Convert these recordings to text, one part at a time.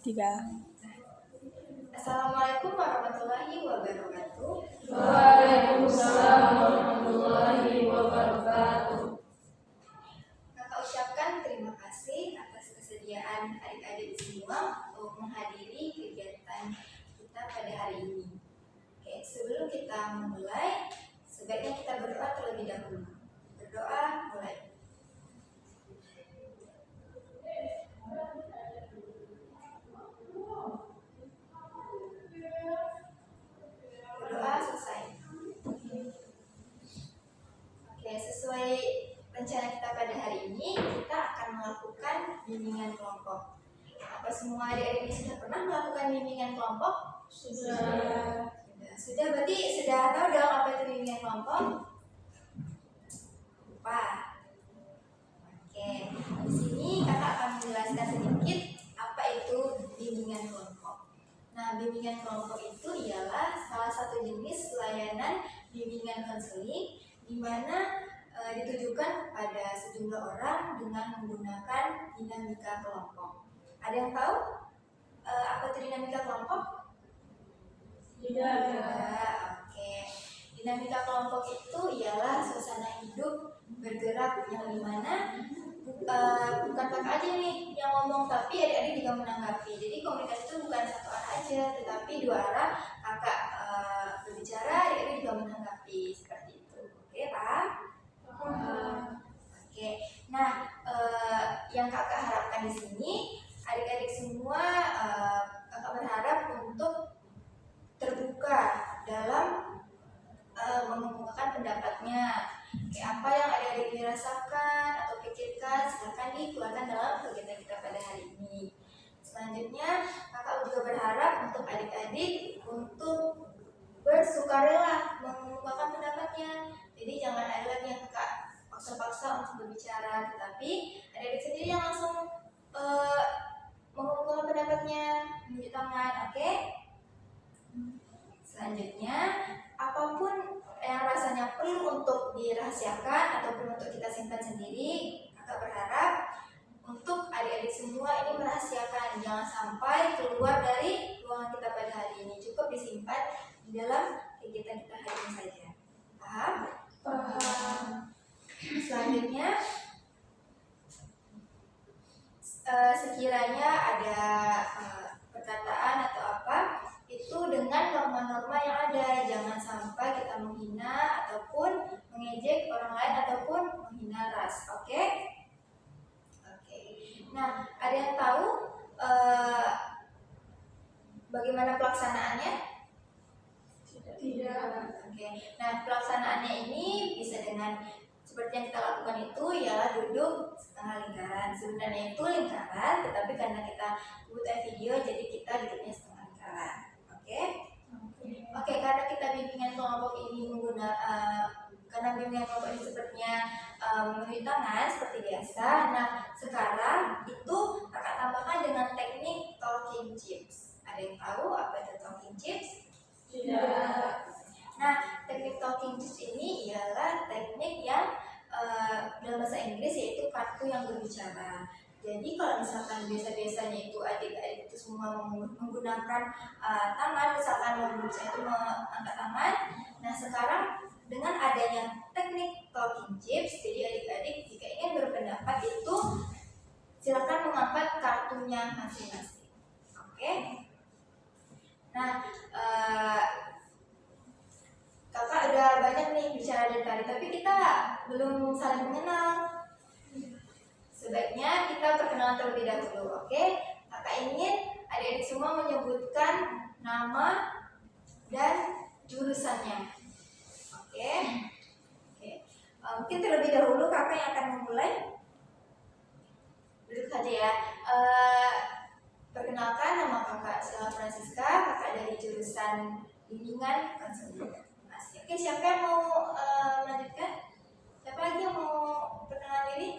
3. Assalamualaikum warahmatullahi wabarakatuh. Waalaikumsalam warahmatullahi wabarakatuh. Kakak ucapkan terima kasih atas kesediaan adik-adik semua untuk menghadiri kegiatan kita pada hari ini. Oke, sebelum kita memulai, sebaiknya kita berdoa terlebih dahulu. Berdoa, mulai. Berdoa selesai. Oke, sesuai rencana kita pada hari ini, kita akan melakukan bimbingan kelompok. Apa semua adik-adik ini sudah pernah melakukan bimbingan kelompok? Sudah, berarti sudah tahu dong apa itu bimbingan kelompok? Lupa. Oke, di sini kakak akan menjelaskan sedikit apa itu bimbingan kelompok. Nah, bimbingan kelompok itu ialah salah satu jenis layanan bimbingan konseling di mana ditujukan kepada sejumlah orang dengan menggunakan dinamika kelompok. Ada yang tahu apa itu dinamika kelompok? Tidak. Oke. Dinamika kelompok itu ialah suasana hidup bergerak yang dimana bukan kakak aja nih yang ngomong, tapi adik-adik juga menanggapi. Jadi komunikasi itu bukan satu arah aja, tetapi dua arah. Kakak berbicara, adik-adik juga menanggapi, seperti itu. Oke, paham? Oke. Nah, yang kakak harapkan di sini, adik-adik semua kakak berharap untuk terbuka dalam mengemukakan pendapatnya. Apa yang adik-adik dirasakan atau pikirkan, silakan dikeluarkan dalam kegiatan kita pada hari ini. Selanjutnya, kakak juga berharap untuk adik-adik untuk bersukarela mengemukakan pendapatnya. Jadi jangan ada lagi yang kakak paksa-paksa untuk berbicara, tetapi adik-adik sendiri yang langsung mengemukakan pendapatnya, menunjuk tangan, oke? Selanjutnya, apapun yang rasanya perlu untuk dirahasiakan ataupun untuk kita simpan sendiri, kakak berharap untuk adik-adik semua ini merahasiakan, jangan sampai keluar dari ruangan kita pada hari ini, cukup disimpan di dalam kegiatan kita hari ini saja. Paham? Paham. Selanjutnya, sekiranya ada perkataan atau apa itu dengan norma-norma yang ada, jangan sampai kita menghina ataupun mengejek orang lain ataupun menghina ras. Oke? Nah, ada yang tahu bagaimana pelaksanaannya? Tidak. Oke. Nah, pelaksanaannya ini bisa dengan seperti yang kita lakukan itu ialah duduk setengah lingkaran. Sebenarnya itu lingkaran, tetapi karena kita butuh video, jadi kita duduknya setengah lingkaran. Oke, karena kita bimbingan kelompok ini karena bimbingan kelompok ini sepertinya menunjuk tangan seperti biasa. Nah, sekarang itu kakak tambahkan dengan teknik talking chips. Ada yang tahu apa itu talking chips? Tidak. Nah, teknik talking chips ini ialah teknik yang dalam bahasa Inggris yaitu kartu yang berbicara. Jadi kalau misalkan biasa-biasanya itu adik-adik itu semua menggunakan tangan, misalkan membaca itu mengangkat tangan. Nah, sekarang dengan adanya teknik talking chips, jadi adik-adik jika ingin berpendapat itu silakan mengangkat kartunya masing-masing. Oke? Nah, kakak udah banyak nih bicara dari tadi, tapi kita belum saling mengenal. Sebaiknya kita perkenalan terlebih dahulu, oke? Kakak ingin adik-adik semua menyebutkan nama dan jurusannya, oke? Mungkin terlebih dahulu kakak yang akan memulai. Duduk saja ya. Perkenalkan, nama kakak Stella Francisca, kakak dari jurusan bimbingan konseling. Oke, siapa yang mau melanjutkan? Siapa lagi yang mau perkenalan diri?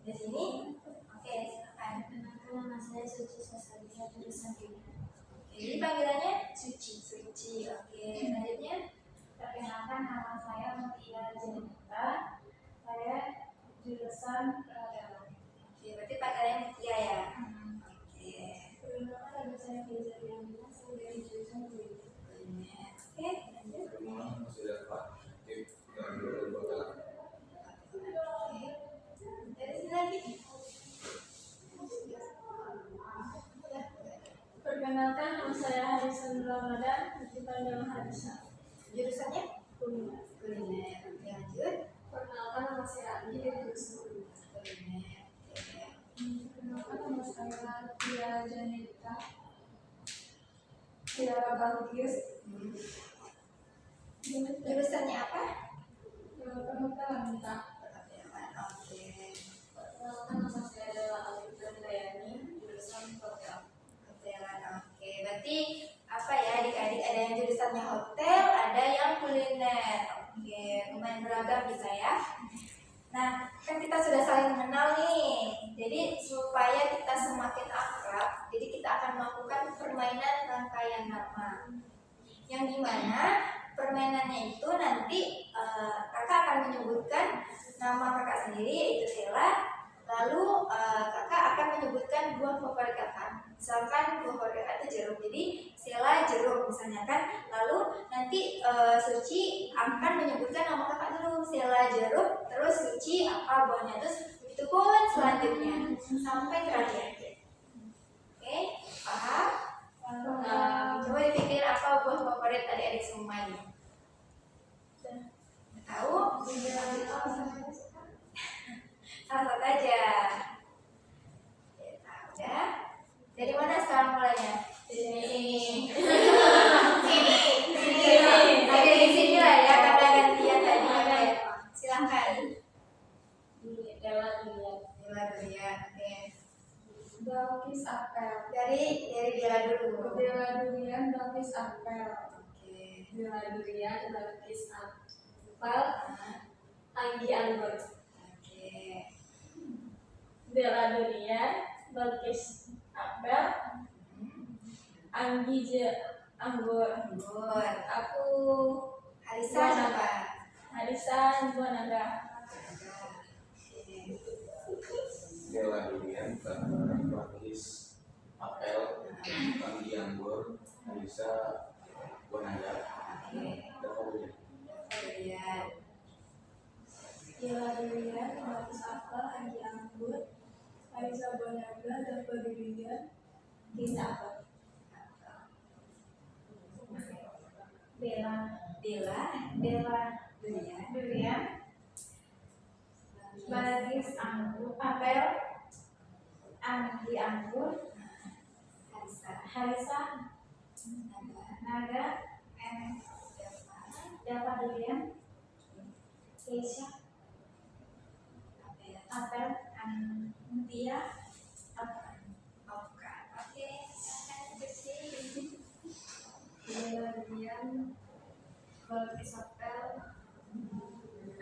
Di sini? Oke, silakan. Nama saya Suci Sasadia, jurusan bimbingan. Jadi panggilannya Suci. Oke, selanjutnya. Perkenalkan, nama saya Mutia Jenita. Saya jurusan peradaban. Oke, berarti panggilannya Mutia ya. Ramadan dipanjang Harisa. Jurusannya Kuliner. kuliner. Oke, lanjut. Perkenalkan nama saya Andi dari jurusan Kuliner. Oke. Perkenalkan nama saya Tia Janita. Tia Balkis. Jurusannya apa? Perhotelan kita. Oke. Perkenalkan nama saya adalah Alif Dayani, jurusan hotel. Hotelan. Oke. Berarti apa ya adik-adik, ada yang jurusannya hotel, ada yang kuliner. Oke, lumayan beragam kita ya. Nah, kan kita sudah saling mengenal nih. Jadi supaya kita semakin akrab, jadi kita akan melakukan permainan rangkaian nama. Yang dimana permainannya itu nanti kakak akan menyebutkan nama kakak sendiri, yaitu Sela. Lalu kakak akan menyebutkan buah favorit kakak. Misalkan buah favorit kakak itu jeruk, jadi Sela jeruk misalnya kan. Lalu nanti Suci akan menyebutkan nama kakak dulu, Sela jeruk, terus Suci apa buahnya, terus begitu pun selanjutnya sampai terakhir. Oke, paham? Coba dipikir apa buah favorit adik-adik semua ini. Tahu? Salah satu aja. Ya, udah. Dari mana sekarang mulainya? Sini. Sini. Ada di sini lah ya, karena gantian tadi. Oke. Silahkan. Dewa Dunia. Bila dulu ya. Oke. Balkis Apel. Dari Bila dulu. Dewa Dunia Balkis Apel. Oke. Dewa Dunia Balkis Apel. Anggi Anggur. Oke. Dewa Dunia Balkis Apel. Anggi Anggur. Anggur. Aku Harisa siapa? Harisan Buanaga. Dewa Durian, Balkis Apel, Anggi Anggur, Harisa Buanaga, dan Fauzia. Lihat. Dewa Dunia Balkis Apel, Anggi Anggur, Harisa Buanaga, dan Fauzia. Kita apa? Bella. Durian. Balkis Anggur, Apel, Anggi Anggur, Harisa Naga, Dava Durian, Keisha, Apel, Mutia, Oke, silakan bersih. Bella Durian, Balkis Apel,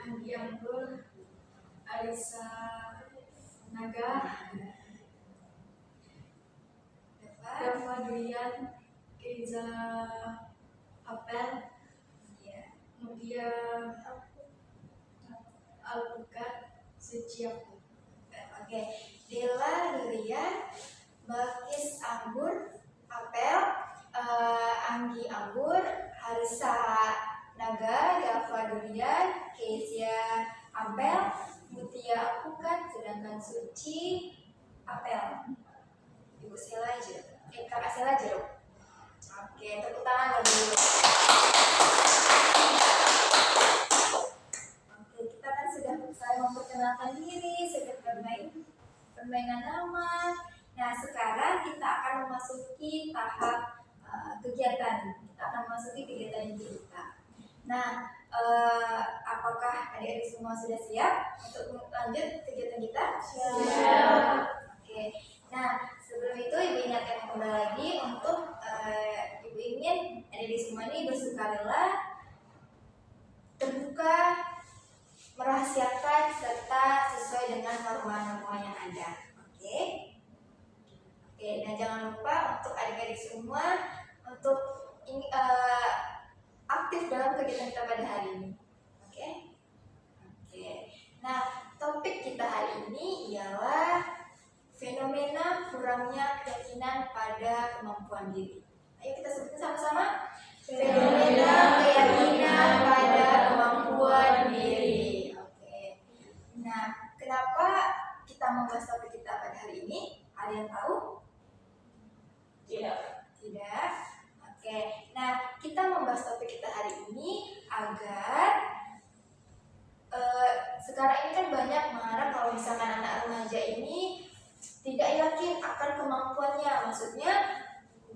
Anggi Anggur, Harisa Naga, Dava Durian, Keisha Apel, Mutia Alpukat, Suciapu. Oke, Dela Durian, Balkis Anggur, Apel, Anggi Anggur, Harisa Naga, Dava Durian, Keisha Apel, Mutia Alpukat, sedangkan Suci Apel. Ibu Sela jeruk. Kakak Sela jeruk. Oke, tepuk tangan dulu. Oke, kita kan sudah saling memperkenalkan diri, sudah permainan nama. Nah, sekarang kita akan memasuki tahap kegiatan. Kita akan memasuki kegiatan inti kita. Nah, apakah adik-adik semua sudah siap untuk lanjut kegiatan kita? Siap. Oke. Nah, sebelum itu Ibu ingatkan kembali lagi untuk Ibu ingin adik-adik semua ini bersukarela, terbuka, merahasiakan, serta sesuai dengan norma-norma yang ada. Oke? Oke, dan jangan lupa untuk adik-adik semua untuk aktif dalam kegiatan kita pada hari ini. Oke? Oke. Nah, topik kita hari ini ialah fenomena kurangnya keyakinan pada kemampuan diri. Ayo kita sebutkan sama-sama. Fenomena keyakinan pada kemampuan diri. Oke. Nah, kenapa kita membahas topik kita pada hari ini? Ada yang tahu? Tidak. Tidak. Oke. membahas topik kita hari ini agar sekarang ini kan banyak mengarah kalau misalkan anak remaja ini tidak yakin akan kemampuannya, maksudnya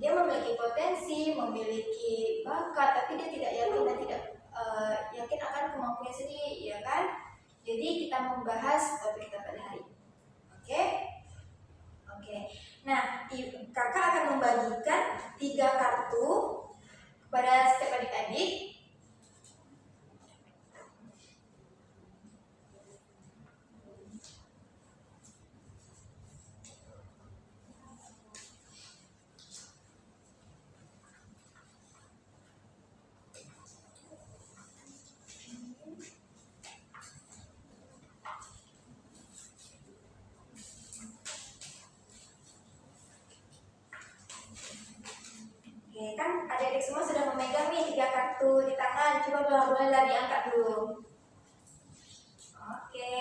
dia memiliki potensi, memiliki bakat, tapi dia tidak yakin dan tidak yakin akan kemampuannya sendiri, ya kan? Jadi kita membahas topik kita pada hari ini. Oke? Oke. Nah, kakak akan membagikan 3 kartu kepada setiap adik-adik. Oke, kan adik-adik semua sudah memegang nih 3 kartu di tangan. Coba bolehlah diangkat dulu. Oke,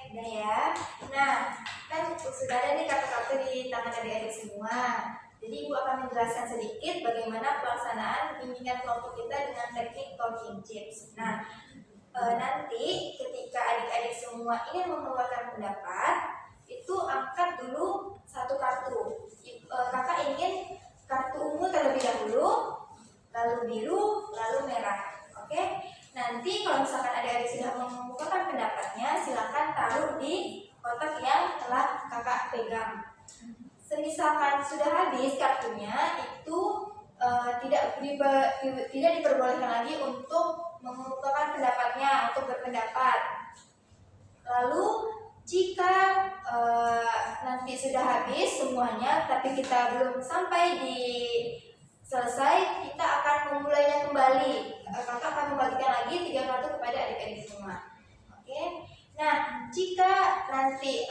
udah ya. Nah, kan sudah ada nih kartu-kartu di tangan adik-adik semua. Jadi Ibu akan menjelaskan sedikit bagaimana pelaksanaan bimbingan kelompok kita dengan teknik talking chips. Nah, nanti ketika adik-adik semua ingin mengeluarkan pendapat, itu angkat dulu 1 kartu. Kakak ingin kartu ungu terlebih dahulu, lalu biru, lalu merah. Oke? Nanti kalau misalkan adik-adik sudah mengemukakan pendapatnya, silakan taruh di kotak yang telah kakak pegang. Semisalkan sudah habis kartunya, itu tidak diperbolehkan lagi untuk mengemukakan pendapatnya, untuk berpendapat. Lalu jika nanti sudah habis semuanya, tapi kita belum sampai di selesai, kita akan memulainya kembali. Kakak akan membagikan lagi 3 kartu kepada adik-adik semua. Oke. Nah, jika nanti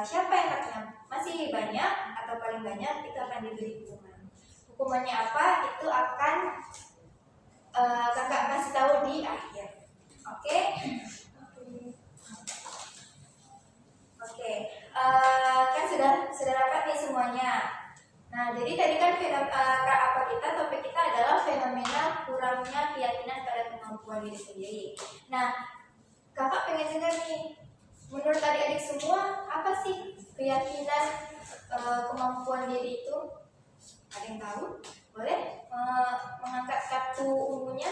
siapa yang kartunya masih banyak atau paling banyak, itu akan diberi hukuman. Hukumannya apa? Itu akan kakak kasih tahu di akhir. Oke? Oke, kan sudah dapat nih semuanya. Nah, jadi tadi kan topik kita adalah fenomena kurangnya keyakinan pada kemampuan diri sendiri. Nah, kakak pengen dengar nih, menurut adik-adik semua apa sih keyakinan kemampuan diri itu? Ada yang tahu? Boleh mengangkat kartu ungunya?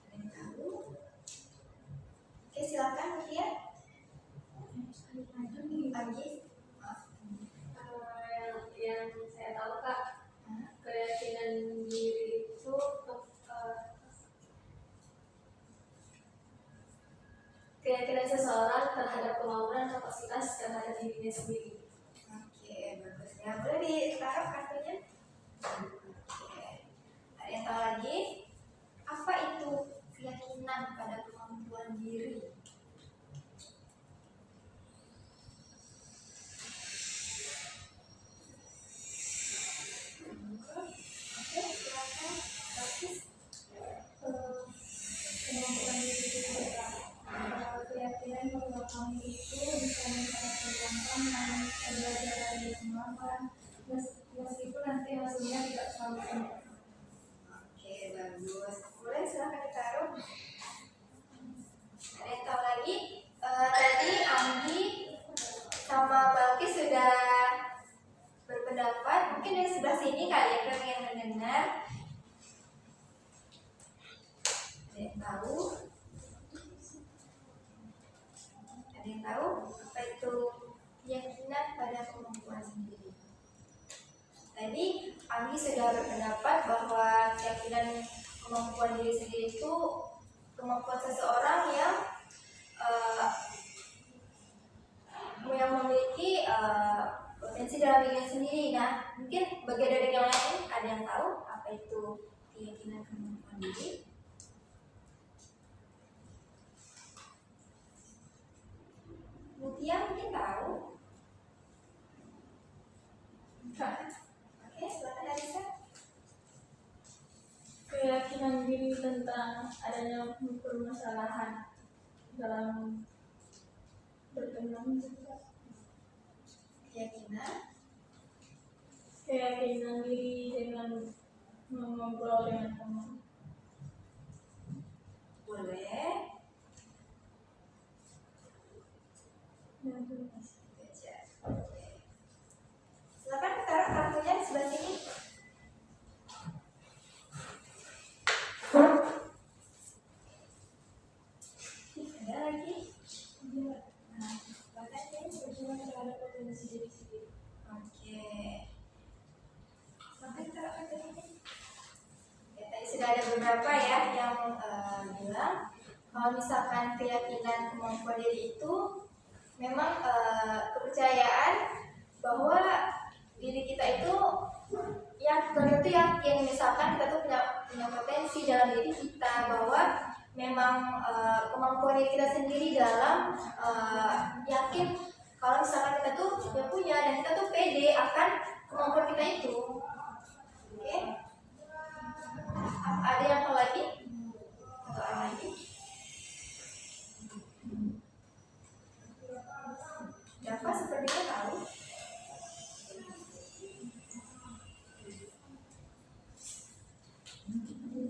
Ada yang tahu? Oke, silakan Mutia. Agi. Yang saya tahu Kak, keyakinan diri itu keyakinan seseorang terhadap kemampuan dan kapasitas terhadap dirinya sendiri. Oke, bagus ya. Boleh ditaruh kartunya? Oke. Ada yang tahu lagi? Apa itu keyakinan pada kemampuan diri? Oke, silakan. Bagus. Kemampuan diri itu keyakinan bahwa kami itu bisa memperjuangkan dan belajar dari kemampuan meskipun nanti hasilnya tidak selalu benar. Oke, bagus. Boleh silakan ditaruh. Ada yang tahu lagi? Tadi Anggi sama Balkis sudah berpendapat. Mungkin dari sebelah sini kalian yang mendengar. Ada yang tahu? Ada yang tahu apa itu keyakinan pada kemampuan sendiri? Tadi Anggi sudah berpendapat bahwa keyakinan kemampuan diri sendiri itu kemampuan seseorang yang memiliki potensi dalam dirinya sendiri. Nah, mungkin bagi adik yang lain ada yang tahu apa itu keyakinan kemampuan diri? Mutia mungkin tahu. Oke, silakan Alisa. Keyakinan diri tentang adanya permasalahan dalam berkembang. Keyakinan keyakinan diri dengan ngobrol dengan teman. Boleh. Dan Baca. Oke. Silakan taruh kartunya di sebelah sini. Ada lagi? Nah, bahkan ini berjuang terhadap potensi diri sendiri. oke. Sampai taruh kartunya ini. Ya, tadi sudah ada beberapa ya yang bilang kalau misalkan keyakinan kemampuan diri itu memang kepercayaan bahwa diri kita itu yang kita tuh yakin misalkan kita tuh punya potensi dalam diri kita bahwa memang kemampuan diri kita sendiri dalam yakin kalau misalkan kita tuh ya punya dan kita tuh pede akan kemampuan kita itu. Oke? Ada yang tahu lagi? Atau ada lagi? Java sepertinya tahu.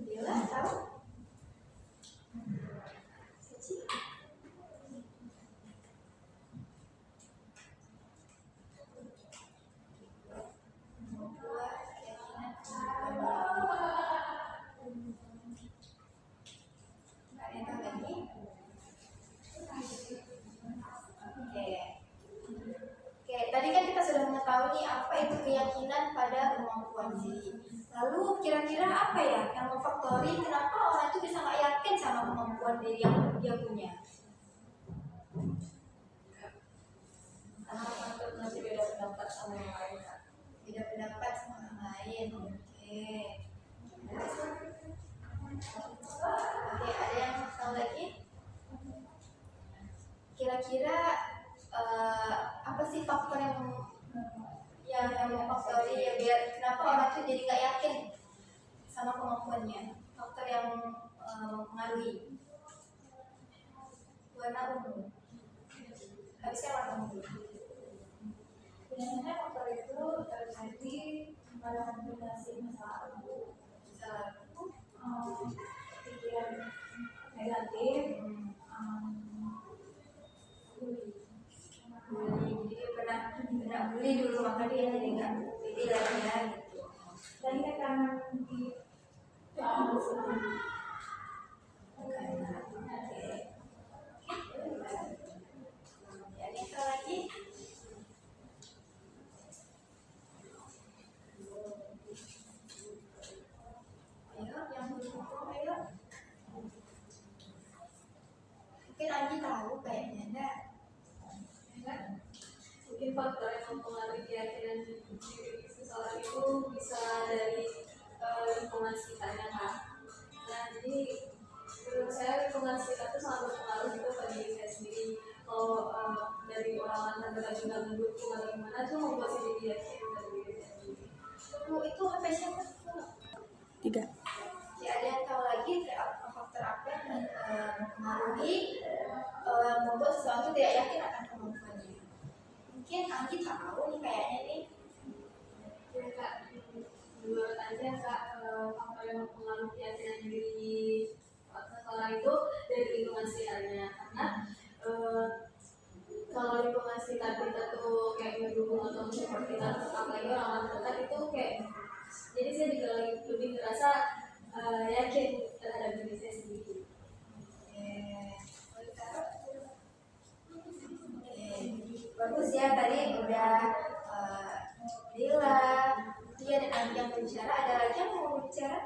Bila tahu? Cici? Membuat keyakinan ada yang tahu lagi? Oke, tadi kan kita sudah mengetahui apa itu keyakinan pada kemampuan diri. Lalu kira-kira apa ya yang memfaktori kenapa orang itu bisa nggak yakin sama kemampuan diri yang dia punya? Untuk masih beda pendapat sama yang lain, Kak. Beda pendapat sama orang lain. Oke. Oke, ada yang tahu lagi? Kira-kira apa sih faktor yang memfaktori ya biar kenapa orang itu jadi nggak yakin sama kemampuannya? Faktor yang mempengaruhi. Warna ungu. Habisnya warna ungu. Biasanya faktor itu terjadi pada kombinasi masa lalu, pikiran negatif, Bully. Jadi dia pernah bully dulu maka dia jadi nggak pede lagi ya gitu. dan tekanan di Ada yang tahu lagi? Ayo, yang belum tahu, ayo. Mungkin Andi tahu kayaknya enggak? Mungkin faktor yang mempengaruhi keyakinan diri seseorang itu bisa dari lingkungan sekitarnya, Kak. Nah, jadi menurut saya lingkungan sekitar itu sangat berpengaruh juga pada diri saya sendiri. Kalau dari orang-orang terdekat juga mendukung atau gimana itu membuat saya jadi yakin dari diri saya sendiri. Itu HP siapa? 3. Ya, ada yang tahu lagi faktor apa yang mempengaruhi membuat seseorang itu tidak yakin akan kemampuannya? Mungkin Andi tahu nih kayaknya nih. Ya, Kak, menurut aja Kak, faktor yang mempengaruhi keyakinan diri seseorang itu dari lingkungan sekitarnya. Karena kalau lingkungan sekitar kita tuh kayak mendukung atau mensupport kita, apalagi orang-orang terdekat itu kayak, jadi saya juga lebih ngerasa yakin terhadap diri saya sendiri. Bagus ya, tadi udah Dila, dia dan Andi yang berbicara. Ada lagi yang mau berbicara?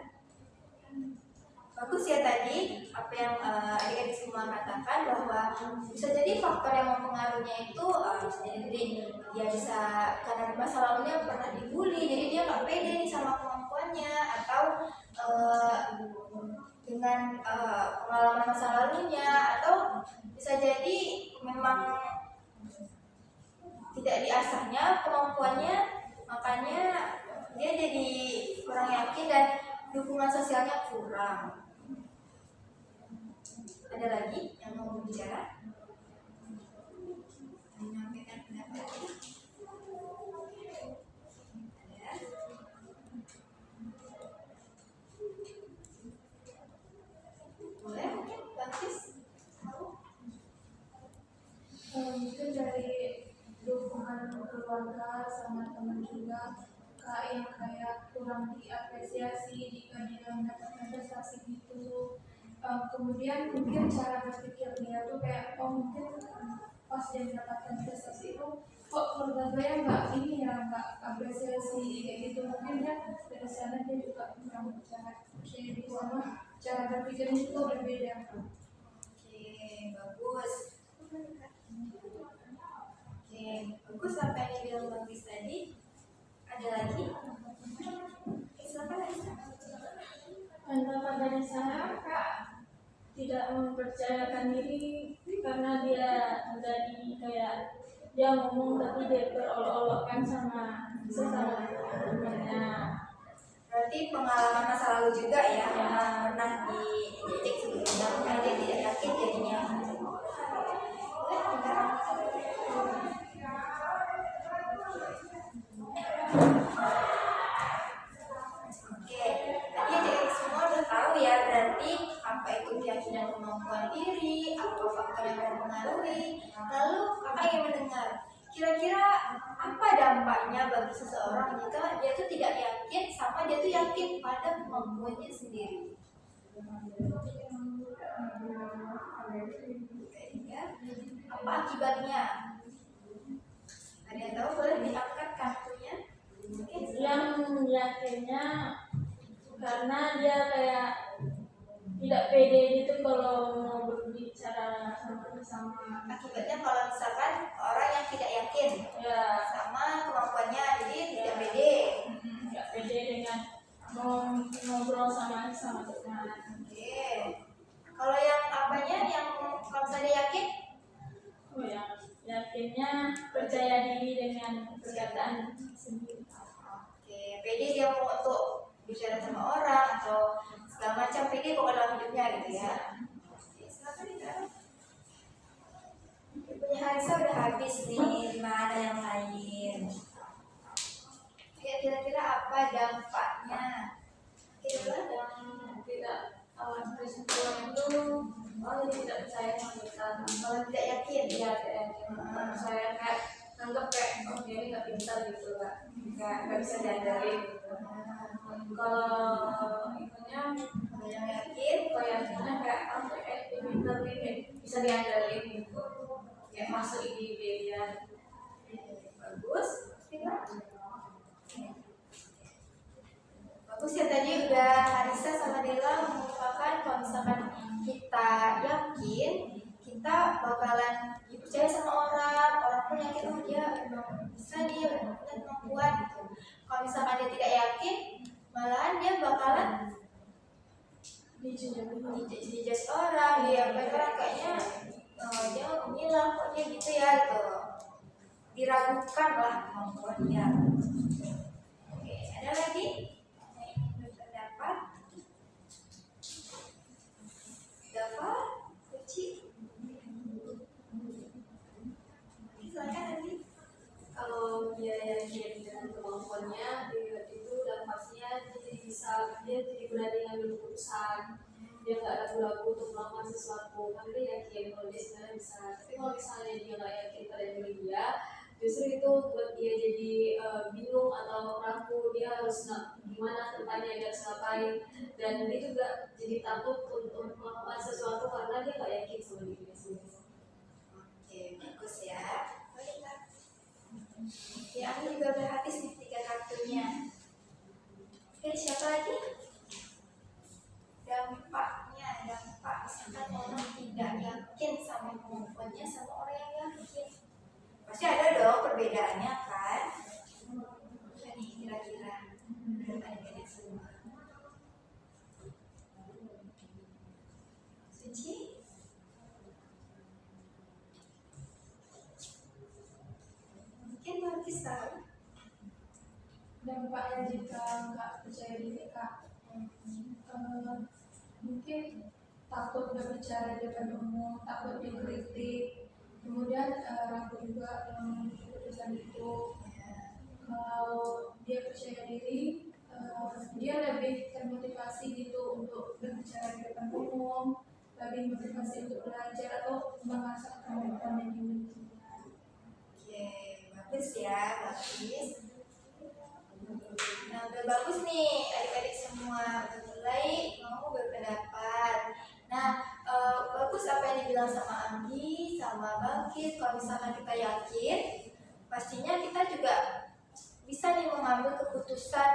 Bagus ya tadi apa yang adik-adik semua katakan bahwa bisa jadi faktor yang mempengaruhinya itu bisa jadi dia bisa karena di masa lalunya pernah dibully jadi dia nggak pede nih sama kemampuannya atau dengan pengalaman masa lalunya atau bisa jadi memang tidak diasahnya kemampuannya makanya dia jadi kurang yakin dan dukungan sosialnya kurang. Ada lagi yang mau berbicara? Menyampaikan pendapat? Ada? keluarga sama teman juga, kak yang kayak kurang diapresiasi jika dia mendapatkan prestasi gitu. Kemudian mungkin cara berpikir dia tuh kayak mungkin pas dia mendapatkan prestasi itu kok keluarga saya nggak ini ya, nggak apresiasi kayak gitu. Mungkin dia dari sana dia juga kurang cara sharing sama cara berpikirnya itu berbeda. Oke, bagus. Oke, bagus apa yang dibilang Bang Ris tadi. Ada lagi? Silakan Aisyah. Pendapat dari saya, Kak, tidak mempercayakan diri karena dia menjadi kayak dia ngomong tapi dia berolok-olokkan sama sesama temannya. Berarti pengalaman masa lalu juga ya, pernah diejek sebelumnya, makanya dia tidak yakin jadinya. Oke, tadi adik semua udah tahu ya, berarti apa itu keyakinan kemampuan diri, apa faktor yang mempengaruhi. Lalu kakak ingin mendengar, kira-kira apa dampaknya bagi seseorang jika dia tuh tidak yakin sama dia tuh yakin pada kemampuannya sendiri? Ya, apa akibatnya? Ada yang tahu, boleh diangkat kartunya? Oke, Yang yakinnya karena dia kayak tidak pede gitu kalau mau berbicara sama akibatnya kalau misalkan orang yang tidak yakin ya sama kemampuannya, jadi tidak pede. tidak pede dengan mau ngobrol sama teman. Oke. Kalau yang apanya, yang kalau misalnya yakin, Oh ya, yakinnya percaya diri dengan perkataan sendiri. oke, pede dia mau untuk bicara sama orang atau segala macam, pede pokoknya dalam hidupnya gitu ya. Oke, silakan Dika. Punya Harisa udah habis nih, gimana yang lain? Ya, kira-kira apa dampaknya? Kira-kira Yang tidak kesimpulan itu jadi tidak percaya sama kita. kalau tidak yakin, Dia tidak saya kayak anggap kayak dia ini nggak pintar gitu lah, nggak bisa diajarin gitu. Kalau itunya kalau yang yakin, yakinnya kayak dia pintar nih, kayak bisa diajarin gitu, kayak masuk ide dia. bagus. Bagus ya, tadi udah Harisa sama Dela mengumpulkan kalau misalkan kita yakin, kita bakalan dipercaya sama orang pun yakin oh dia memang bisa, dia punya kemampuan gitu. Kalau misalkan dia tidak yakin, malahan dia bakalan dijudge orang, dia orang kayaknya dia ngilang kok dia gitu ya gitu, diragukan lah kemampuannya. Oke, ada lagi berpendapat? Dapat? Kunci? Silakan nanti. Kalau dia yakin dengan kemampuannya, dia itu dampaknya dia jadi berani ngambil keputusan. Dia nggak ragu-ragu untuk melakukan sesuatu karena dia yakin kalau dia sebenarnya bisa. Tapi kalau misalnya dia nggak yakin pada diri dia, justru itu buat dia jadi bingung atau ragu, dia harus gimana kedepannya, dia harus ngapain, dan dia juga jadi takut untuk melakukan sesuatu karena dia nggak yakin sama dirinya sendiri. Oke, bagus ya. Ya, aku juga udah habis nih 3 kartunya. Oke, siapa lagi? Dampaknya, misalkan orang tidak yakin sama kemampuannya sama orang yang yakin, pasti ada dong perbedaannya kan? Apa nih kira-kira menurut adik-adik semua? Suci? Mungkin Markis tahu. Dampaknya jika nggak percaya diri kak, mungkin takut berbicara di depan umum, takut dikritik, kemudian ragu juga dalam keputusan itu. Kalau dia percaya diri, dia lebih termotivasi gitu untuk berbicara di depan umum, lebih motivasi untuk belajar atau mengasah kemampuan yang dimiliki. Oke, bagus ya. ya, bagus. Nah, udah bagus nih adik-adik semua, mulai mau berpendapat. Nah, bagus apa yang dibilang sama Anggi, sama Bangkit. Kalau misalkan kita yakin, pastinya kita juga bisa nih mengambil keputusan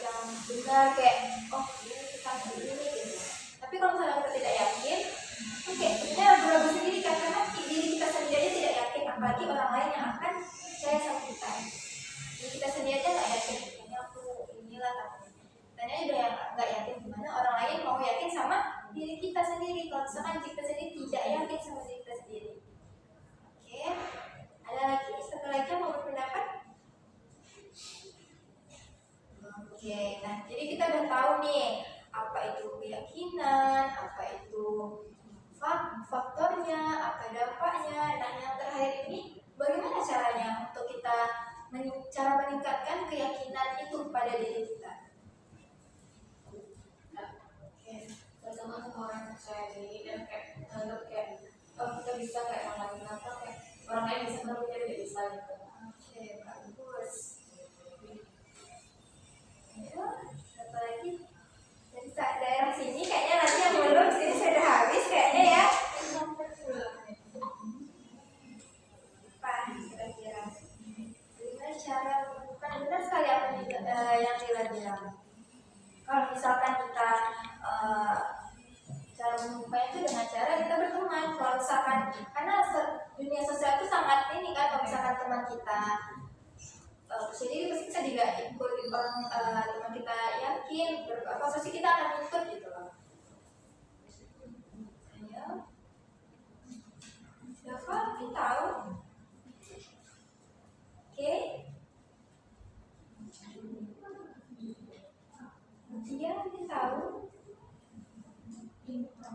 yang benar, kayak oh ini kita begini gitu. Tapi kalau misalnya kita tidak yakin, oke, kita berlagu sendiri kan, karena diri kita sendiri aja tidak yakin, apalagi orang lain yang akan percaya sama kita. Jadi kita sendiri aja nggak yakin, kayaknya aku inilah tapi tanya udah yang nggak yakin, gimana orang lain mau yakin sama diri kita sendiri kalau misalkan kita sendiri tidak yakin sama diri kita sendiri. Oke, ada lagi satu lagi yang mau berpendapat? Oke, nah jadi kita udah tahu nih apa itu keyakinan, apa itu faktornya, apa dampaknya. Nah yang terakhir ini bagaimana caranya untuk kita cara meningkatkan keyakinan itu pada diri kita? Oke, pertama sama orang yang percaya diri dan kayak menganggap kayak oh kita bisa kayak orang lain apa kayak orang lain bisa tapi kita tidak bisa gitu. Oke, bagus. Ayo, satu lagi. Dari daerah sini kayaknya nanti yang belum sini sudah habis kayaknya ya. Apa kira-kira? Bagaimana cara bukan benar sekali apa yang Lila bilang. Kalau misalkan kita cara membukanya itu dengan cara kita berteman. Kalau misalkan karena dunia sosial itu sangat ini kan, kalau misalkan teman kita jadi pasti kita juga ikut orang teman kita yakin apa pasti kita akan ikut gitu loh. Ayo, siapa kita tahu? Oke, dia kita tahu. Lingkungan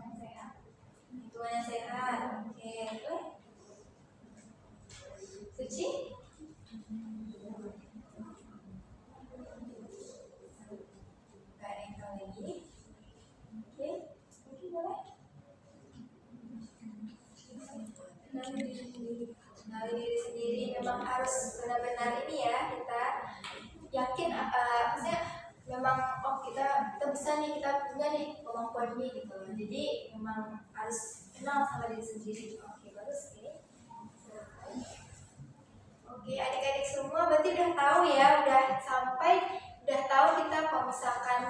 yang sehat. Oke, Suci? Gak ada yang tahu lagi. Oke, mungkin boleh. Kenali diri sendiri memang harus benar-benar ini ya, kita yakin maksudnya memang oh kita bisa nih, kita punya nih kemampuan ini gitu. Jadi memang harus kenal sama diri sendiri. Oke, bagus nih. Oke, adik-adik semua berarti udah tahu ya, udah tahu kita kalau misalkan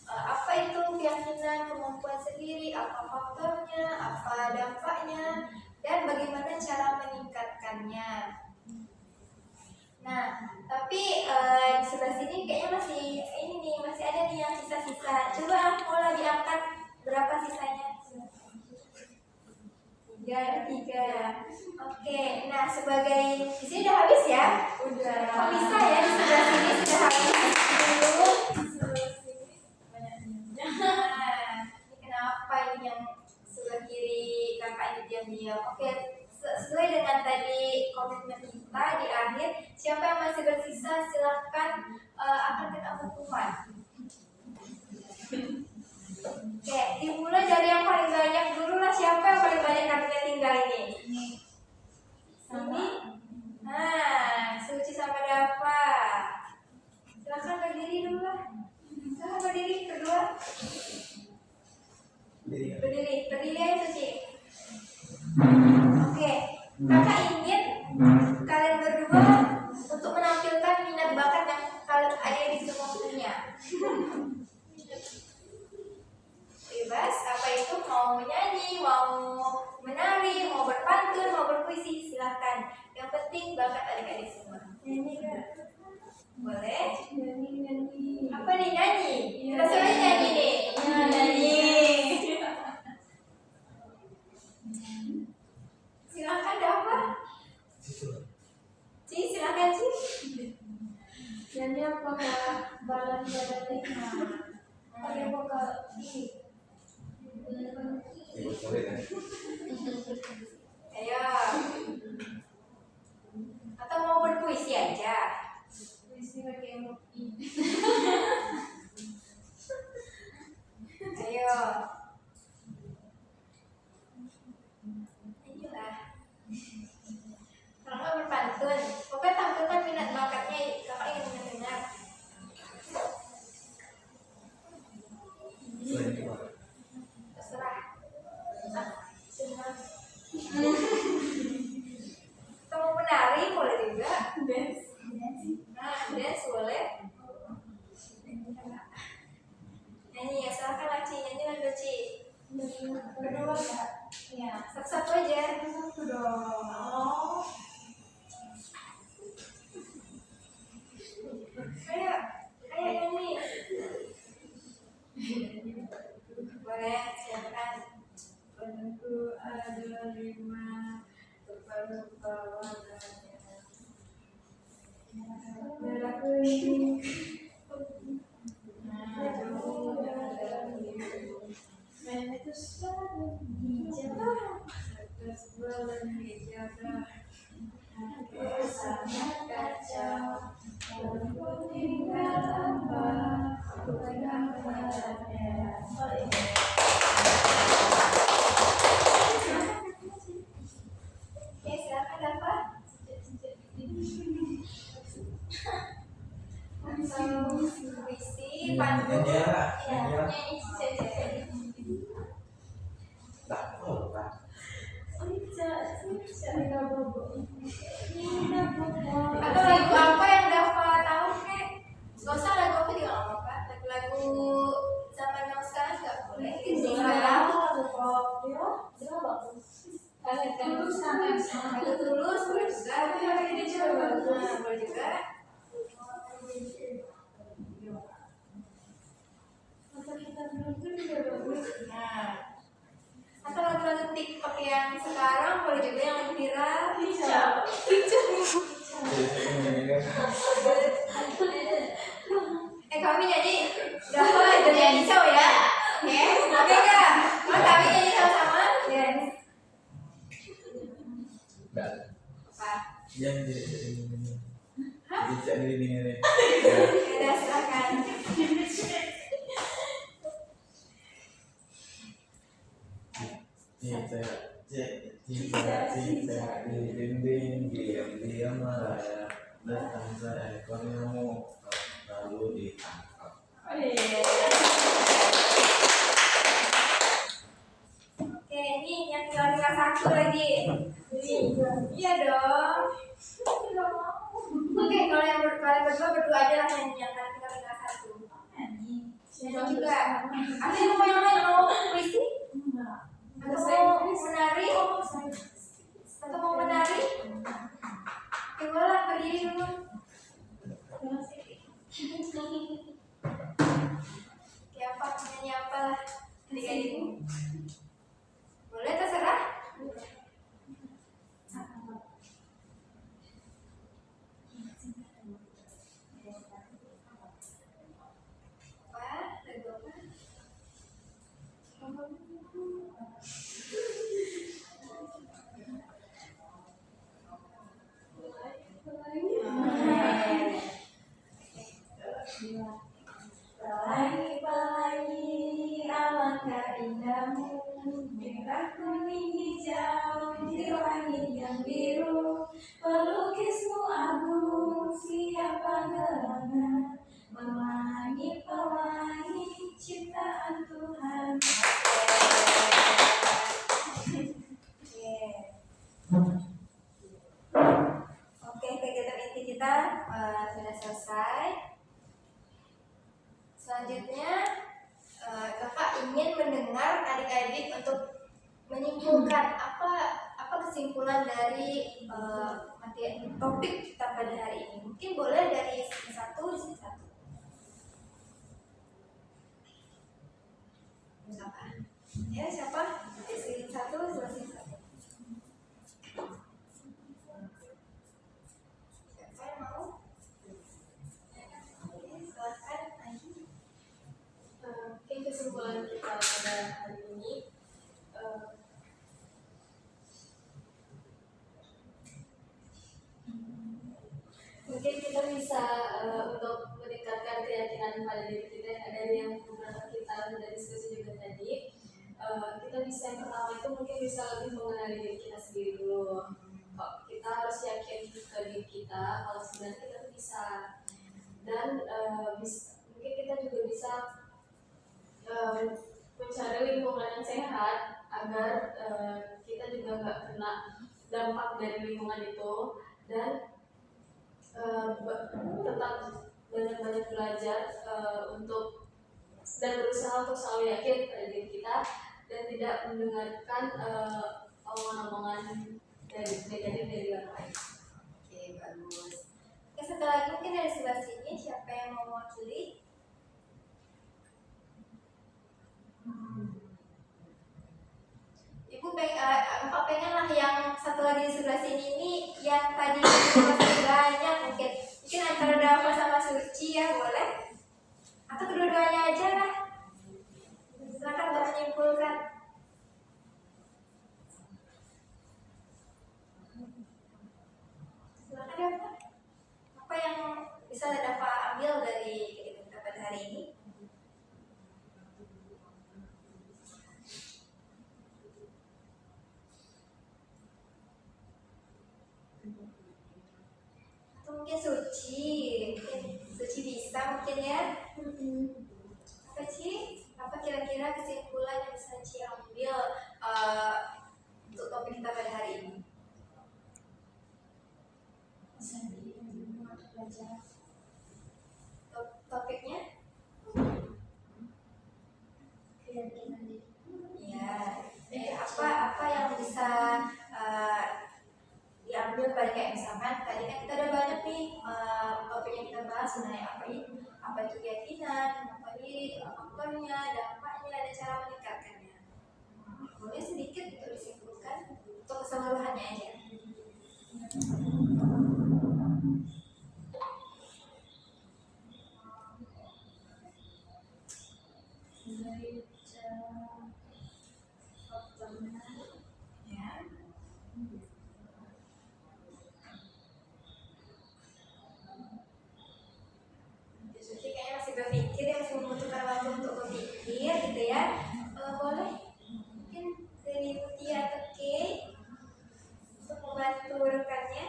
apa itu keyakinan, kemampuan sendiri, apa faktornya, apa dampaknya, dan bagaimana cara meningkatkannya. Nah, tapi di sebelah sini kayaknya masih ada nih yang sisa-sisa. Coba mau lagi angkat berapa sisanya? 3. Oke, nah sebagai di sini udah habis ya? Udah. Kok bisa ya di sebelah sini sudah habis dulu? Nah, ini kenapa ini yang sebelah kiri kakak ini diam-diam? Oke, sesuai dengan tadi komitmen kita di akhir, siapa yang masih bersisa silahkan akan kena hukuman. Oke, dimulai dari yang paling banyak dulu lah. Siapa yang paling banyak kartunya tinggal ini? Ini. Nah, Suci sama Dava. Silahkan berdiri dulu lah. Silahkan berdiri berdua. Berdiri ya Suci. Oke, kakak ingin kalian berdua untuk menampilkan minat bakat yang kalian ada di semua punya. Bebas, apa itu mau nyanyi, mau menari, mau berpantun, mau berpuisi, silahkan. Yang penting bakat adik-adik semua. Nyanyi gak? Boleh? Nyanyi. Apa nih nyanyi? Kita suruh nyanyi nih. Nyanyi. Silahkan Dava. Ci, silahkan Ci. Nyanyi apa kak? Balon balik. Pakai vokal I. Ayo. Atau mau berpuisi aja? Puisi pakai I. Ayo. Inilah. Kalau nggak berpantun, pokoknya tampil kuning. Metus hijau, atas bulan hijau, sangat kacau. Aku tinggal apa? Benar-benar merah. Oke, silakan apa? Puisi, pantun, ya, nyanyi saja. Tak apa, Pak. Atau lagu apa yang Dava tahu kek? Gak usah lagu apa juga nggak apa-apa. Lagu-lagu zaman yang sekarang nggak boleh. lagu pop ya dia bagus kalian kan Lagu Tulus boleh juga. Boleh juga. Nah, atau lagu-lagu TikTok yang sekarang boleh juga yang lagi viral. Kami nyanyi Dava jadi show ya. Oke kak, mau kami nyanyi sama-sama? Yes. Enggak. Apa? Yang jadi ini. Ya, silakan. Cita di dinding, diam merayap, datang seekor nyamuk, lalu ditangkap. Oke, ini yang tinggal satu lagi. Iya dong. Oke, kalau yang kalian berdua aja lah yang tinggal satu. Nyanyi juga. Ada yang mau yang lain mau puisi? Atau mau menari? Atau mau menari? Oke, boleh berdiri dulu. Oke, apa nyanyi apa lah? Adik-adikmu. Boleh terserah. Apa? Lagu apa? Pelangi-pelangi alangkah indahmu, merah kuning hijau di langit yang biru. Pelukismu agung, siapa gerangan, pelangi-pelangi ciptaan Tuhan. Oke, kegiatan inti kita sudah selesai. Selanjutnya, Kakak ingin mendengar adik-adik untuk menyimpulkan apa kesimpulan dari materi topik kita pada hari ini. Mungkin boleh dari sesi satu. Apa? Ya, siapa? Sesi satu, selesai satu. Siapa yang mau? Oke, silakan Ayu. mungkin kesimpulan kita pada hari ini mungkin kita bisa untuk meningkatkan keyakinan pada diri kita dari yang beberapa kita sudah diskusi juga tadi kita bisa yang pertama itu mungkin bisa lebih mengenali diri kita sendiri dulu. Kita harus yakin ke diri kita kalau sebenarnya kita tuh bisa dan mungkin kita juga bisa mencari lingkungan yang sehat agar kita juga nggak kena dampak dari lingkungan itu dan tetap banyak-banyak belajar untuk dan berusaha untuk selalu yakin pada diri kita dan tidak mendengarkan omongan-omongan dari negatif dari orang lain. Oke, bagus. Oke, satu lagi mungkin dari sebelah sini, siapa yang mau mewakili? Ibu pengen lah yang satu lagi di sebelah sini ini yang tadi masih banyak mungkin antara Dava sama Mungkin Suci bisa mungkin ya. Apa sih? Apa kira-kira kesimpulan yang bisa Ci ambil untuk topik kita pada hari ini? Bisa dibuat pelajaran. Topiknya? Keyakinan diri. Ya, apa yang bisa diambil pada kayak misalkan tadi kan kita udah banyak nih topik yang kita bahas mengenai apa itu keyakinan, apa diri, apa faktornya, dampaknya, dan cara meningkatkannya. Boleh sedikit untuk disimpulkan untuk keseluruhannya aja. Dari cara faktornya. Ya. Suci kayaknya masih berpikir ya, masih membutuhkan waktu untuk berpikir gitu ya. Boleh mungkin dari Mutia atau Kay untuk membantu rekannya.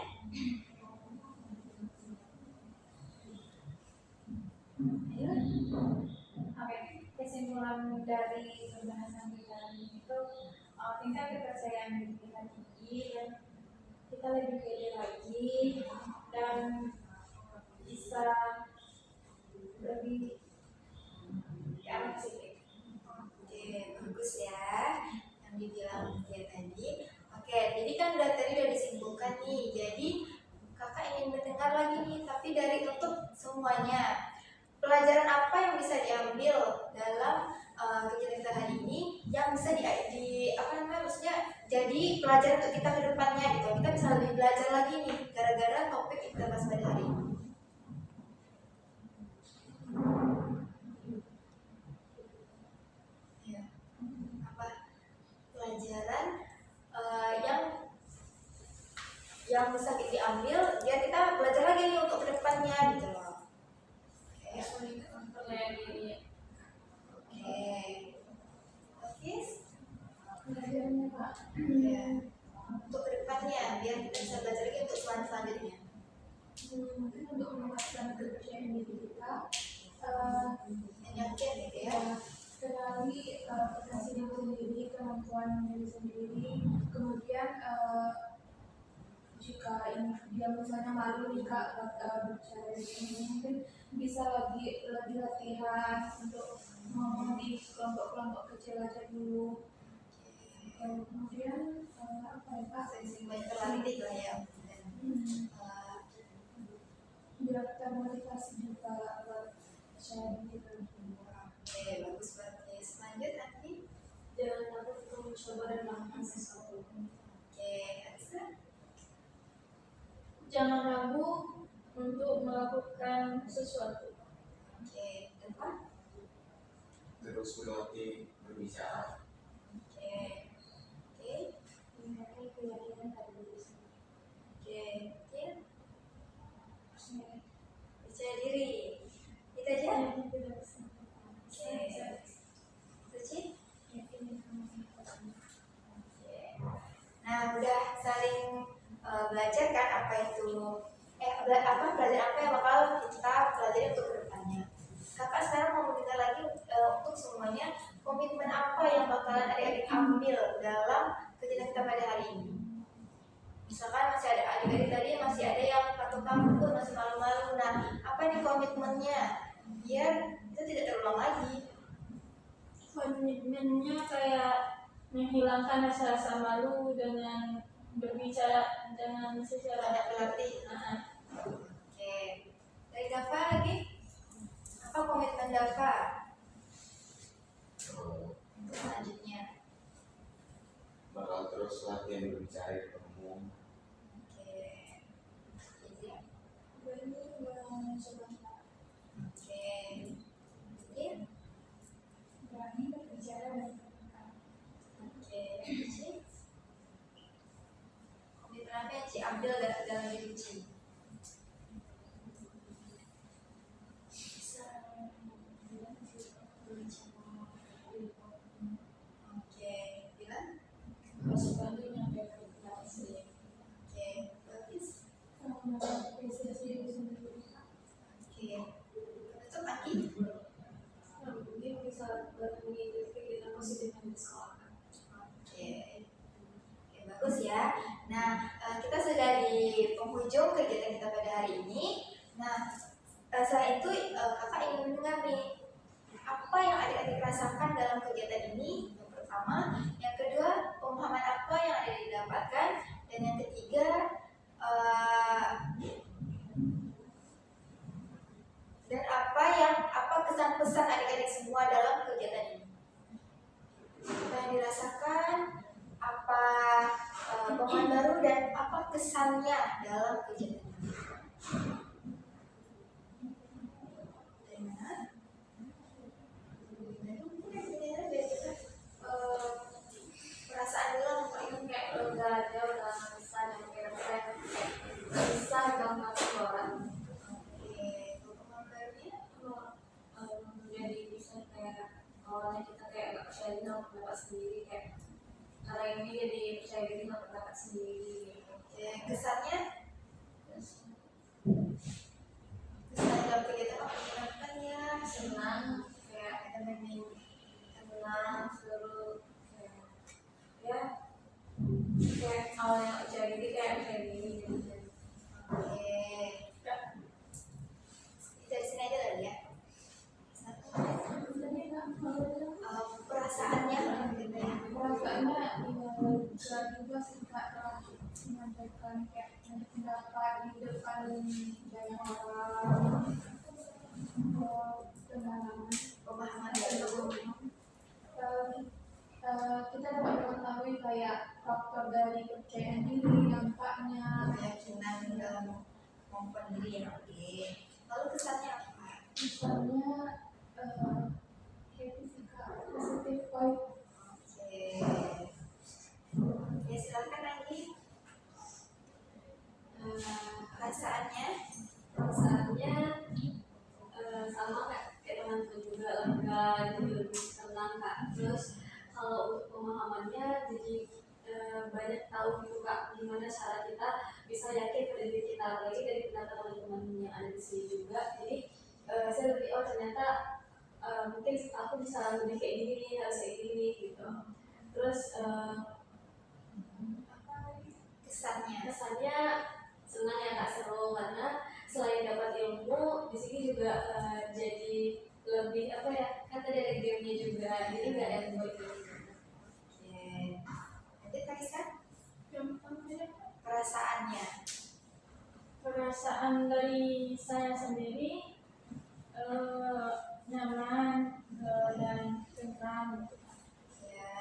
Oke, kesimpulan dari pembahasan kita hari ini itu tingkat kepercayaan diri kita tinggi dan kita lebih pede lagi dan bisa lebih ke arah positif. Oke, bagus ya yang dibilang dia tadi. Oke, jadi kan tadi udah disimpulkan nih. Jadi kakak ingin mendengar lagi nih, tapi dari untuk semuanya pelajaran apa yang bisa diambil dalam kegiatan kita hari ini yang bisa maksudnya jadi pelajaran untuk kita ke depannya gitu. Kita bisa lebih belajar lagi nih gara-gara topik yang kita bahas pada hari ini. Ya. Apa pelajaran yang bisa kita diambil biar kita belajar lagi nih untuk ke depannya gitu loh. Percaya diri. Oke, Pelajarannya Pak. ya. Untuk kedepannya biar kita bisa belajar lagi untuk selanjutnya. Mungkin untuk meningkatkan kepercayaan diri kita, Yakin gitu ya. kenali potensi diri sendiri, kemampuan diri sendiri, kemudian jika dia misalnya malu jika berbicara di sini, mungkin bisa lebih latihan untuk ngomong di kelompok-kelompok kecil aja dulu. Kemudian apa ya Pak? Sering banyak terlatih lah ya. Biar termotivasi juga buat percaya diri lagi. Oke, bagus banget. Selanjut nanti. Jangan takut untuk mencoba dan melakukan sesuatu. Oke, Alisa. Jangan ragu untuk melakukan sesuatu. Oke, depan. Terus melatih berbicara. Oke, oke, Mengenai keyakinan pada diri sendiri. oke, oke. Percaya diri. Itu aja. Oke. Suci. Nah, udah saling belajar kan apa itu pelajaran apa yang bakal kita pelajari untuk kedepannya. Kakak sekarang mau mendengar lagi untuk semuanya komitmen apa yang bakalan adik-adik ambil dalam kegiatan kita pada hari ini. Misalkan masih ada adik-adik tadi masih ada yang takut-takut, masih malu-malu. Nah, apa nih komitmennya biar itu tidak terulang lagi? Komitmennya kayak menghilangkan rasa malu dengan berbicara dengan secara Banyak berlatih. Oke. Dari Dava lagi? Apa komitmen Dava untuk selanjutnya? Bakal terus latihan berbicara di umum. Oke. Iya. Berani mencoba. Oke. Iya. Berani berbicara dan berbicara. Oke. Ci. Komitmen apa yang Ci ambil dalam diri Ci? Oke. Bilang? sebagai menyampaikan informasi. Oke. Bagus. Mengapresiasi diri Oke, itu lagi. Mungkin bisa mengikuti kegiatan positif yang disekolahkan. Oke. Oke, bagus ya. Nah, kita sudah di penghujung kegiatan kita pada hari ini. Nah, setelah itu kakak ingin mendengar nih, apa yang adik-adik rasakan dalam kegiatan ini? Yang pertama, yang kedua, pemahaman apa yang ada didapatkan, dan yang ketiga, dan apa kesan-pesan adik-adik semua dalam kegiatan ini? Apa yang dirasakan, apa pemahaman baru, dan apa kesannya dalam kegiatan ini? Dari mana? Perasaan dulu Itu kayak lega aja udah bisa dan kayak saya bisa gampang keluaran. Oke, pemahaman barunya? Jadi bisa kayak awalnya kita kayak nggak percaya diri sama pendapat sendiri, kayak karena ini jadi percaya diri sama pendapat sendiri gitu. Oke, kesannya? Kesan dalam kegiatan apa menyenangkan ya? Senang, kayak tenang, seru, kayak awalnya nggak percaya diri kayak percaya diri gitu. Oke, dari sini aja kali ya. Perasaannya gitu ya. Perasaannya berat juga sih Kak, menyampaikan kayak pendapat di depan banyak orang, pengalaman Pemahaman baru. kita dapat mengetahui kayak faktor dari kepercayaan diri, dampaknya, Keyakinan dalam kemampuan diri ya. Oke. Lalu kesannya apa? misalnya happy sih Kak, positive vibe. Oke. Ya silakan lagi. Perasaannya? Perasaannya sama kayak teman-teman juga lega, jadi lebih tenang Kak. Terus kalau untuk pemahamannya jadi banyak tahu gitu Kak, gimana cara kita bisa yakin pada diri kita, apalagi dari pendapat teman-teman yang ada di sini juga. Jadi saya lebih ternyata mungkin aku bisa lebih kayak gini nih, harus kayak gini gitu. Terus kesannya senang ya Kak, seru, karena selain dapat ilmu di sini juga jadi lebih apa ya, kata dari gamenya juga, jadi nggak ada yang buat gitu. Oke. Nanti Kaisa? Perasaannya? Perasaan dari saya sendiri nyaman dan tenang, Ya.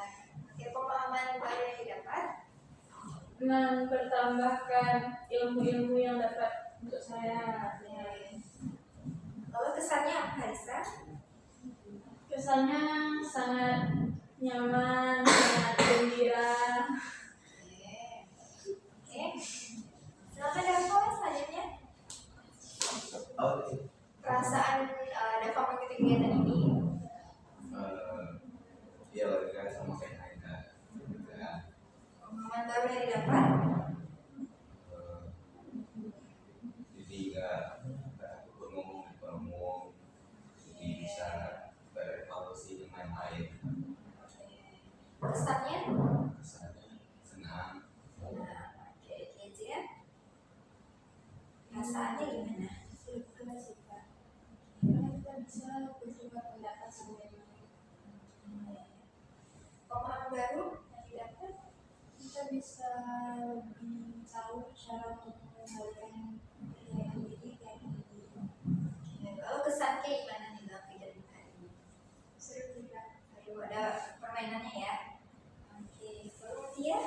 Oke, pemahaman baru yang didapat? dengan bertambahkan ilmu-ilmu yang dapat untuk saya. Oke. Lalu kesannya apa, Kaisa? Kesannya sangat nyaman, sangat gembira. Oke. Silakan Davo selanjutnya. Oke. Perasaan Davo mengikuti kegiatan ini? Ya lega sama kayak Aida juga. Pemahaman baru yang didapat? Jadi nggak takut ngomong di depan umum, jadi bisa berevaluasi dengan lain. Kesannya? Kesannya senang. Nah, oke, itu ya. Perasaannya gimana? Lega sih Kak, karena kita bisa bertukar pendapat sebenarnya. Pemahaman baru yang didapat? Kita bisa lebih tahu cara untuk mengendalikan kepercayaan diri kayak gitu. Lalu kesan kayak gimana nih dalam kegiatan hari ini? Seru juga. Ayo ada permainannya ya. Oke, lalu dia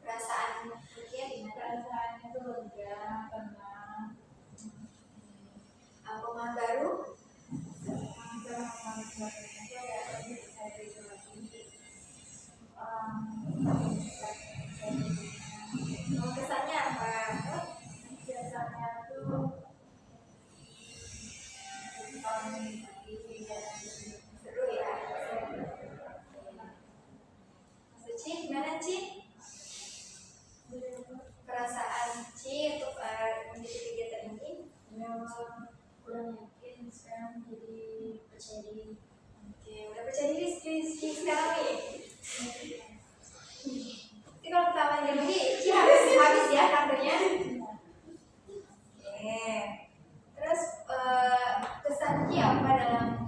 perasaan dia gimana? Perasaannya tuh lega, tenang, Pemahaman baru? pengalaman barunya tuh ya lebih percaya diri lagi. Lalu kesannya apa? Biasanya tuh kurang yakin sekarang jadi percaya diri. Oke, udah percaya diri sekarang nih. Jadi kalau pertama jadi habis ya kantornya. Oke. Terus kesan Ci apa dalam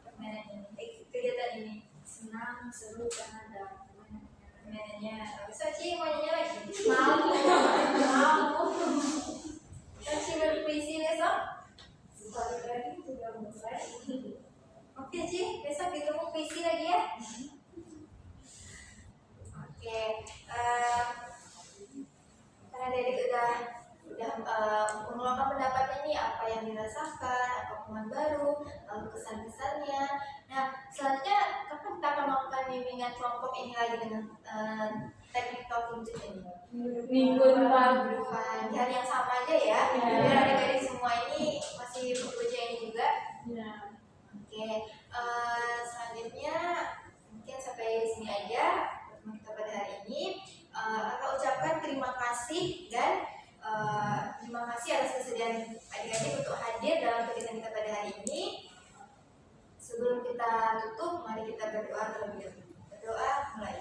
permainan ini, kegiatan ini? Senang, seru karena ada teman. Permainannya. Bisa Ci mau nyanyi lagi? Mau. Kita Ci berpuisi besok. Sekali lagi juga mulai. Oke Ci, besok ketemu puisi lagi ya. Oke, karena Dedik udah mengeluarkan pendapatnya nih apa yang dirasakan, apa pengalaman baru, lalu kesan-kesannya. Nah, selanjutnya kapan kita akan melakukan bimbingan kelompok ini lagi dengan teknik talking to ini? Minggu depan. Di hari yang sama aja ya, biar adik-adik semua ini masih bekerja ini juga. Ya. Oke, selanjutnya mungkin sampai di sini aja pertemuan kita pada hari ini. Kakak ucapkan terima kasih dan terima kasih atas kesediaan adik-adik untuk hadir dalam kegiatan kita pada hari ini. Sebelum kita tutup, mari kita berdoa terlebih dahulu. Berdoa mulai.